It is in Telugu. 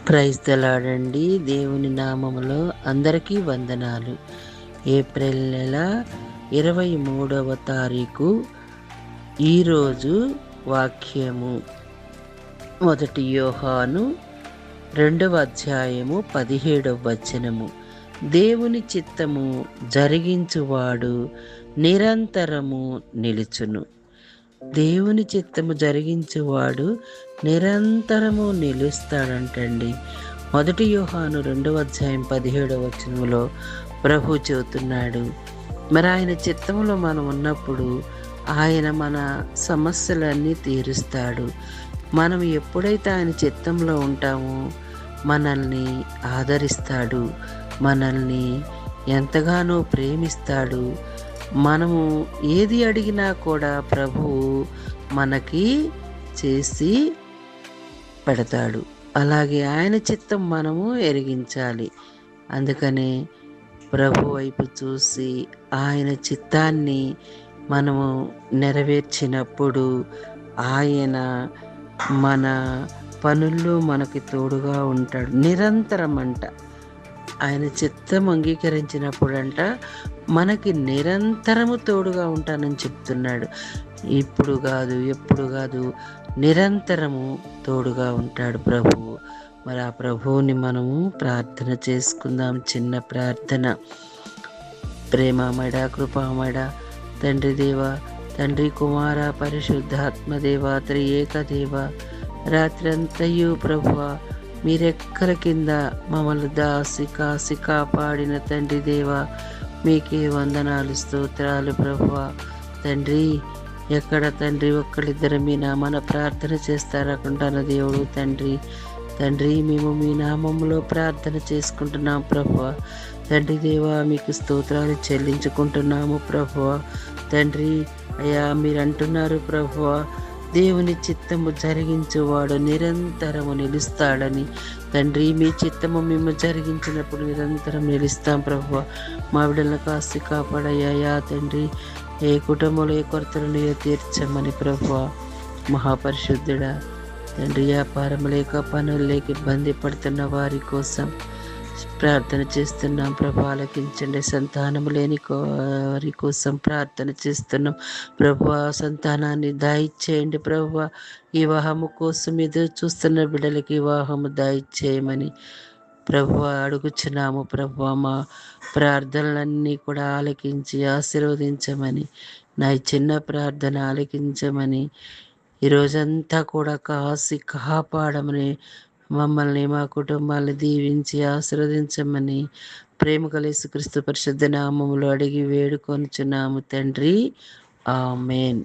ప్రైజ్ ద లార్డ్ అండి. దేవుని నామములో అందరికీ వందనాలు. ఏప్రిల్ నెల 23వ తారీఖు ఈరోజు వాక్యము 1 యోహాను 2వ అధ్యాయము 17వ వచనము. దేవుని చిత్తము జరిగించువాడు నిరంతరము నిలుచును. దేవుని చిత్తము జరిగించువాడు నిరంతరము నిలుస్తాడంటండి. 1 యోహాను 2వ అధ్యాయం 17వ వచనంలో ప్రభు చెబుతున్నాడు. మరి ఆయన చిత్తములో మనం ఉన్నప్పుడు ఆయన మన సమస్యలన్నీ తీరుస్తాడు. మనం ఎప్పుడైతే ఆయన చిత్తంలో ఉంటామో మనల్ని ఆదరిస్తాడు, మనల్ని ఎంతగానో ప్రేమిస్తాడు. మనము ఏది అడిగినా కూడా ప్రభువు మనకి చేసి పెడతాడు. అలాగే ఆయన చిత్తం మనము ఎరిగించాలి. అందుకనే ప్రభు వైపు చూసి ఆయన చిత్తాన్ని మనము నెరవేర్చినప్పుడు ఆయన మన పనుల్లో మనకి తోడుగా ఉంటాడు. నిరంతరం అంట ఆయన చిత్తం అంగీకరించినప్పుడంట మనకి నిరంతరము తోడుగా ఉంటానని చెప్తున్నాడు. ఇప్పుడు కాదు, ఎప్పుడు కాదు, నిరంతరము తోడుగా ఉంటాడు ప్రభువు. మరి ఆ ప్రభువుని మనము ప్రార్థన చేసుకుందాం. చిన్న ప్రార్థన. ప్రేమమడ, కృపామడ తండ్రి దేవ, తండ్రి కుమార పరిశుద్ధాత్మదేవ, త్రియేక దేవ, రాత్రంతయు ప్రభువ మీరెక్కల కింద మమ్మల్ని దాసి కాసి కాపాడిన తండ్రి దేవ, మీకే వందనాలు, స్తోత్రాలు ప్రభువా. తండ్రి, ఎక్కడ తండ్రి ఒక్కళ్ళిద్దరు మీ నామాన ప్రార్థన చేస్తారకుంటాన దేవుడు తండ్రి. తండ్రి, మేము మీ నామంలో ప్రార్థన చేసుకుంటున్నాం ప్రభువా. తండ్రి దేవా, మీకు స్తోత్రాలు చెల్లించుకుంటున్నాము ప్రభువా. తండ్రి అయ్యా, మీరు అంటున్నారు ప్రభువా, దేవుని చిత్తము జరిగించువాడు నిరంతరము నిలుస్తాడని. తండ్రి, మీ చిత్తము మేము జరిగించినప్పుడు నిరంతరం నిలుస్తాం ప్రభువా. మా బిడ్డలను కాసి కాపాడయ్యా తండ్రి. ఏ కుటుంబంలో ఏ కొరతలను తీర్చమని ప్రభువా. మహాపరిశుద్ధుడా తండ్రి, వ్యాపారం లేక పనులు లేక ఇబ్బంది పడుతున్న వారి కోసం ప్రార్థన చేస్తున్నాం ప్రభు. ఆలకించండి. సంతానం లేని వారి కోసం ప్రార్థన చేస్తున్నాం ప్రభు. సంతానాన్ని దయచేయండి ప్రభు. వివాహము కోసం ఎదురు చూస్తున్న బిడ్డలకి వివాహము దయచేయమని ప్రభు అడుగుచున్నాము ప్రభు. మా ప్రార్థనలన్నీ కూడా ఆలకించి ఆశీర్వదించమని, నా చిన్న ప్రార్థన ఆలకించమని, ఈరోజంతా కూడా కాసి కాపాడమని, మమ్మల్ని మా కుటుంబాన్ని దీవించి ఆశీర్వదించమని ప్రేమ గల యేసుక్రీస్తు పరిశుద్ధ నామములో అడిగి వేడుకొనుచున్నాము తండ్రి. ఆమేన్.